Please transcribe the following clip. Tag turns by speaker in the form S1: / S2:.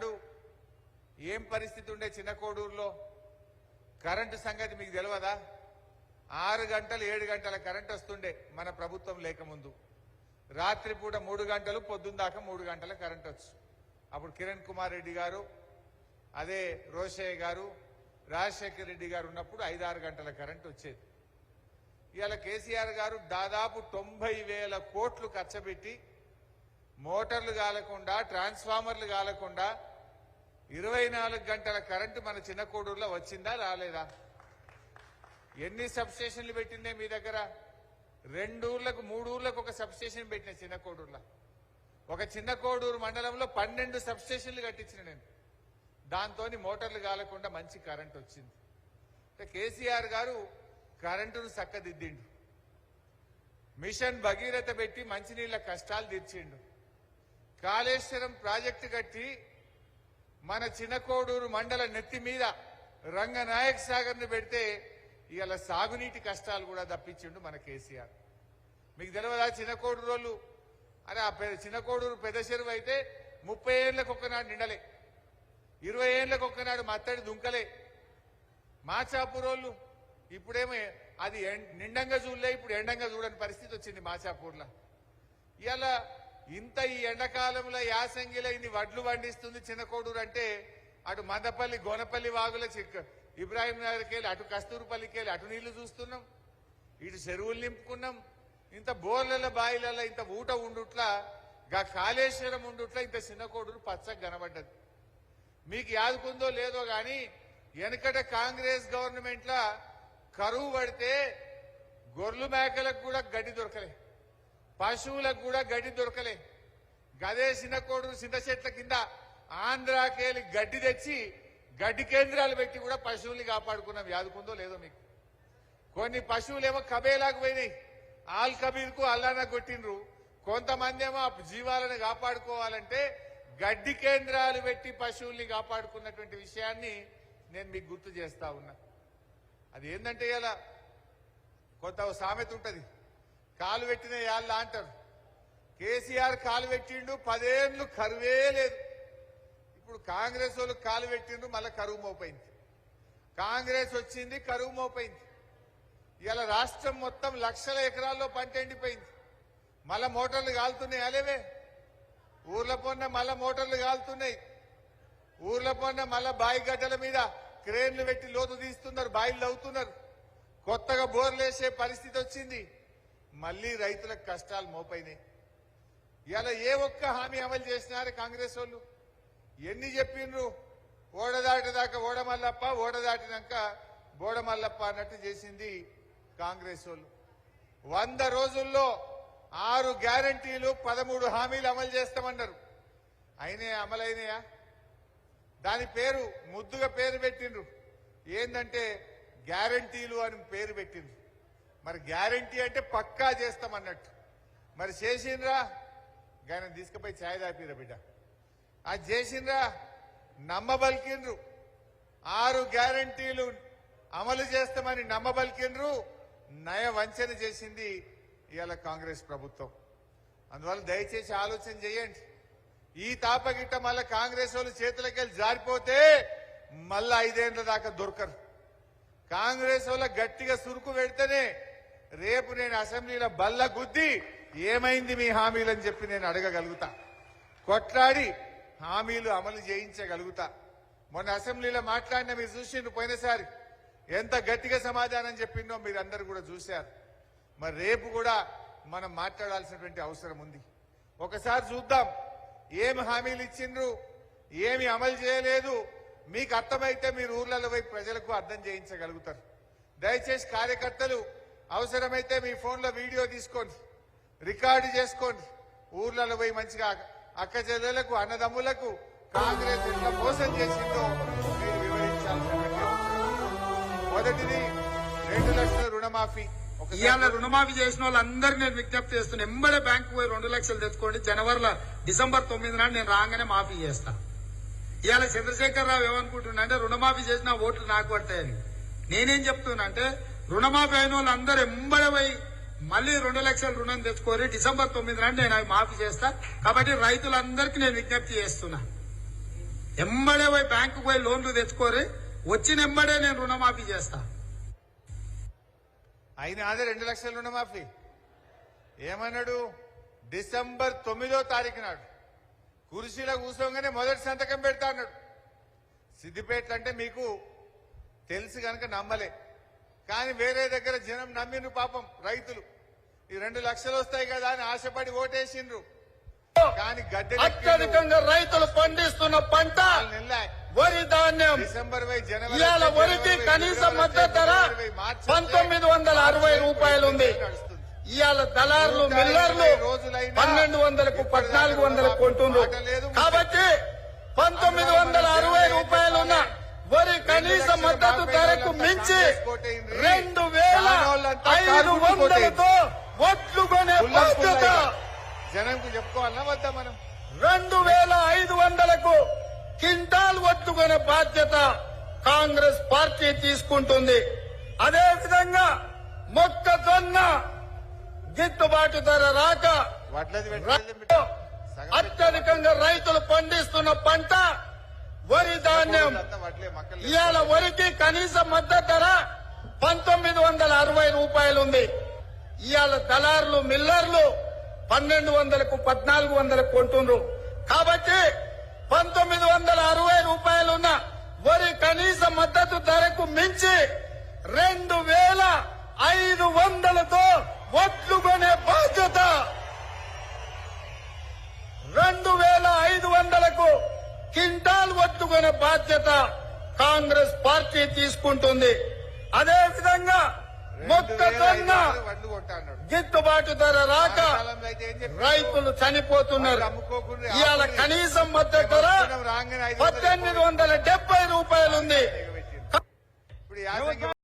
S1: నాడు ఏం పరిస్థితి ఉండే చిన్న కోడూరులో కరెంటు సంగతి మీకు తెలియదా? 6 గంటలు 7 గంటల కరెంట్ వస్తుండే మన ప్రభుత్వం లేకముందు. రాత్రిపూట 3 గంటలు, పొద్దున్న దాకా 3 గంటల కరెంట్ వచ్చు. అప్పుడు కిరణ్ కుమార్ రెడ్డి గారు, అదే రోషయ్య గారు, రాజశేఖర్ రెడ్డి గారు ఉన్నప్పుడు 5-6 గంటల కరెంట్ వచ్చేది. ఇవాళ కేసీఆర్ గారు దాదాపు 90,000 కోట్లు ఖర్చు పెట్టి మోటార్లు కాలకుండా, ట్రాన్స్ఫార్మర్లు కాలకుండా 24 గంటల కరెంటు మన చిన్న కోడూరులో వచ్చిందా రాలేదా? ఎన్ని సబ్స్టేషన్లు పెట్టిందే మీ దగ్గర? 2 ఊర్లకు 3 ఊర్లకు ఒక సబ్స్టేషన్ పెట్టిన చిన్న కోడూరులో. ఒక చిన్న కోడూరు మండలంలో 12 సబ్స్టేషన్లు కట్టించిన నేను. దాంతో మోటార్లు కాలకుండా మంచి కరెంట్ వచ్చింది. కేసీఆర్ గారు కరెంటును చక్కదిద్దిండు. మిషన్ భగీరథ పెట్టి మంచినీళ్ల కష్టాలు తీర్చిండు. కాళేశ్వరం ప్రాజెక్టు కట్టి మన చిన్న కోడూరు మండల నెత్తి మీద రంగనాయక్ సాగర్ ను పెడితే ఇవాళ సాగునీటి కష్టాలు కూడా తప్పించిండు మన కేసీఆర్. మీకు తెలియదా? చిన్న కోడూరు వాళ్ళు అరే ఆ చిన్న కోడూరు పెద్ద చెరువు అయితే 30 ఏళ్లకు ఒక్కనాడు నిండలే, 20 ఏళ్లకు ఒక్కనాడు మత్తడి దుంకలే. మాచాపూరోళ్ళు ఇప్పుడేమో అది నిండంగా చూడలే, ఇప్పుడు ఎండంగా చూడని పరిస్థితి వచ్చింది మాచాపూర్లో. ఇవాళ ఇంత ఈ ఎండాకాలంలో యాసంగిలో ఇన్ని వడ్లు పండిస్తుంది చిన్న కోడూరు అంటే, అటు మందపల్లి గోనపల్లి వాగుల ఇబ్రాహిం నగర్కి వెళ్ళి, అటు కస్తూరుపల్లికి వెళ్ళి అటు నీళ్లు చూస్తున్నాం, ఇటు చెరువులు నింపుకున్నాం. ఇంత బోర్ల బాయిలలో ఇంత ఊట ఉండుట్లా, గా కాళేశ్వరం ఉండుట్లా ఇంత చిన్న కోడూరు పచ్చగా కనబడ్డది. మీకు యాదుకుందో లేదో గాని వెనకట కాంగ్రెస్ గవర్నమెంట్ లా కరువు పడితే గొర్రెలు మేకలకు కూడా గడ్డి దొరకలే, పశువులకు కూడా గడ్డి దొరకలే. గదే చిన్న కోడూరు చింత చెట్ల కింద ఆంధ్రాకేలి గడ్డి తెచ్చి గడ్డి కేంద్రాలు పెట్టి కూడా పశువుల్ని కాపాడుకున్నాం. యాదుకుందో లేదో మీకు? కొన్ని పశువులేమో కబేలాకు పోయినాయి, ఆల్ కబీర్కు అల్లాన కొట్టిండ్రు. కొంతమంది ఏమో జీవాలను కాపాడుకోవాలంటే గడ్డి కేంద్రాలు పెట్టి పశువుల్ని కాపాడుకున్నటువంటి విషయాన్ని నేను మీకు గుర్తు చేస్తా ఉన్నా. అది ఏంటంటే ఇలా కొంత సామెత ఉంటది, కాలు పెట్టిన యాళ్ళ అంటారు. కేసీఆర్ కాలు పెట్టిండు, 10 ఏళ్ళు కరువే లేదు. ఇప్పుడు కాంగ్రెస్ వాళ్ళు కాలు పెట్టిండు, మళ్ళీ కరువు మోపైంది. కాంగ్రెస్ వచ్చింది, కరువు మోపైంది. ఇలా రాష్ట్రం మొత్తం లక్షల ఎకరాల్లో పంట ఎండిపోయింది. మళ్ళా మోటార్లు కాలుతున్నాయి. అలేవే ఊర్ల పొన్న మళ్ళా మోటార్లు కాలుతున్నాయి. ఊర్ల పొన్న మళ్ళా బాయి గడ్డల మీద క్రేన్లు పెట్టి లోతు తీస్తున్నారు, బాయిలు అవుతున్నారు. కొత్తగా బోర్లు వేసే పరిస్థితి వచ్చింది. మళ్లీ రైతులకు కష్టాలు మోపైనాయి. ఇలా ఏ ఒక్క హామీ అమలు చేసినారు కాంగ్రెస్ వాళ్ళు? ఎన్ని చెప్పిండ్రు? ఓడదాటిదాకా ఓడమల్లప్ప, ఓడదాటినాక బోడమల్లప్ప అన్నట్టు చేసింది కాంగ్రెస్ వాళ్ళు. 100 రోజుల్లో 6 గ్యారంటీలు 13 హామీలు అమలు చేస్తామన్నారు. అయినాయా? అమలైనయా? దాని పేరు ముద్దుగా పేరు పెట్టిండ్రు. ఏందంటే గ్యారంటీలు అని పేరు పెట్టిండ్రు. మరి గ్యారంటీ అంటే పక్కా చేస్తామన్నట్టు. మరి చేసిండ్రా? ఆయన తీసుకుపోయి ఛాయ్ దాపిరా బిడ్డ. అది చేసిండ్రా? నమ్మబలికిండ్రు. 6 గ్యారంటీలు అమలు చేస్తామని నమ్మబలికిండ్రు. నయ వంచన చేసింది ఇవాళ కాంగ్రెస్ ప్రభుత్వం. అందువల్ల దయచేసి ఆలోచన చేయండి. ఈ తాపగిట్ట మళ్ళా కాంగ్రెస్ వాళ్ళు చేతులకెళ్ళి జారిపోతే మళ్ళా 5 ఏళ్ల దాకా దొరకరు. కాంగ్రెస్ వాళ్ళ గట్టిగా సురుకు పెడితేనే రేపు నేను అసెంబ్లీలో బల్ల గుద్ది ఏమైంది మీ హామీలు అని చెప్పి నేను అడగగలుగుతా, కొట్లాడి హామీలు అమలు చేయించగలుగుతా. మొన్న అసెంబ్లీలో మాట్లాడిన మీరు చూసిండ్రు, పోయినసారి ఎంత గట్టిగా సమాధానం చెప్పిందో మీరు అందరు కూడా చూశారు. మరి రేపు కూడా మనం మాట్లాడాల్సినటువంటి అవసరం ఉంది. ఒకసారి చూద్దాం ఏమి హామీలు ఇచ్చిండ్రు, ఏమి అమలు చేయలేదు. మీకు అర్థమైతే మీరు ఊర్లలో పోయి ప్రజలకు అర్థం చేయించగలుగుతారు. దయచేసి కార్యకర్తలు అవసరమైతే మీ ఫోన్లో వీడియో తీసుకోండి, రికార్డు చేసుకోండి. ఊర్లలో పోయి మంచిగా అక్క చెల్లెలకు, అన్నదమ్ములకు కాంగ్రెస్ ఎంత మోసం చేసిందో మీరు వివరించాల్సినటువంటి అవసరం. మొదటిది 2 లక్షల రుణమాఫీ.
S2: ఇవాళ రుణమాఫీ చేసిన వాళ్ళందరికీ నేను విజ్ఞప్తి చేస్తున్నా, ఎంబడే బ్యాంకు పోయి 2 లక్షలు తెచ్చుకోండి. డిసెంబర్ 9 నాడు నేను రాగానే మాఫీ చేస్తా. ఇవాళ చంద్రశేఖరరావు ఏమనుకుంటున్నా అంటే రుణమాఫీ చేసిన ఓట్లు నాకు పడతాయని. నేనేం చెప్తున్నా అంటే రుణమాఫీ అయిన వాళ్ళందరూ ఎంబడే పోయి మళ్ళీ 2 లక్షల రుణం తెచ్చుకోరి. డిసెంబర్ 9 నాడు నేను అవి మాఫీ చేస్తా. కాబట్టి రైతులందరికీ నేను విజ్ఞప్తి చేస్తున్నా, ఎంబడే పోయి బ్యాంకు పోయి లోన్లు తెచ్చుకోరి, వచ్చిన ఎంబడే నేను రుణమాఫీ చేస్తా.
S1: అయినా అదే 2 లక్షల రుణమాఫీ ఏమన్నాడు? డిసెంబర్ 9వ తారీఖు నాడు కుర్చీలో కూర్చోగానే మొదటి సంతకం పెడతా అన్నాడు. సిద్దిపేట అంటే మీకు తెలుసు కనుక నమ్మలే, కానీ వేరే దగ్గర జనం నమ్మిండ్రు. పాపం రైతులు ఈ 2 లక్షలు వస్తాయి కదా అని ఆశపడి ఓటేసిండ్రు. కానీ గద్దె
S3: అత్యధికంగా రైతులు పండిస్తున్న పంట వరి ధాన్యం.
S1: డిసెంబర్
S3: ఇవాళ వరికి కనీస మద్దతు ధర 1960 రూపాయలు ఉంది. ఇవాళ దళారులు మిల్లర్లు 1200కు 1400 కొంటున్నారు. కాబట్టి 1960 రూపాయలున్న వరి కనీస మద్దతు ధరకు మించి 2500తో ఒట్లు కొనే బాధ్యత
S1: జనంకు చెప్పుకోవాలన్నా వద్దా? మనం
S3: 2500కు క్వింటాల్ ఒట్లు కొనే బాధ్యత కాంగ్రెస్ పార్టీ తీసుకుంటుంది. అదేవిధంగా మొక్కజొన్న గిట్టుబాటు ధర రాక
S1: వడ్లది
S3: అత్యధికంగా రైతులు పండిస్తున్న పంట వరి ధాన్యం. ఇవాళ వరికి కనీస మద్దతు ధర 1960 రూపాయలు ఉంది. ఇవాళ దళారులు మిల్లర్లు 1200కు 1400 కొంటున్నారు. కాబట్టి 1960 రూపాయలున్న వరి కనీస మద్దతు ధరకు మించి 2500తో ఒట్లు కొనే బాధ్యత 2500కు క్వింటాల్ ఒట్లు కొనే బాధ్యత కాంగ్రెస్ పార్టీ తీసుకుంటుంది. అదేవిధంగా మొక్కజొన్న
S1: వడ్లు కొంటా అన్నాడు.
S3: గిట్టుబాటు ధర రాక
S1: కాలంలో అయితే ఏం చెప్పారు?
S3: రైతులు చనిపోతున్నారు.
S1: అమ్ముకోకుండా
S3: ఇవాళ కనీసం మద్దతు ధర 1870 రూపాయలు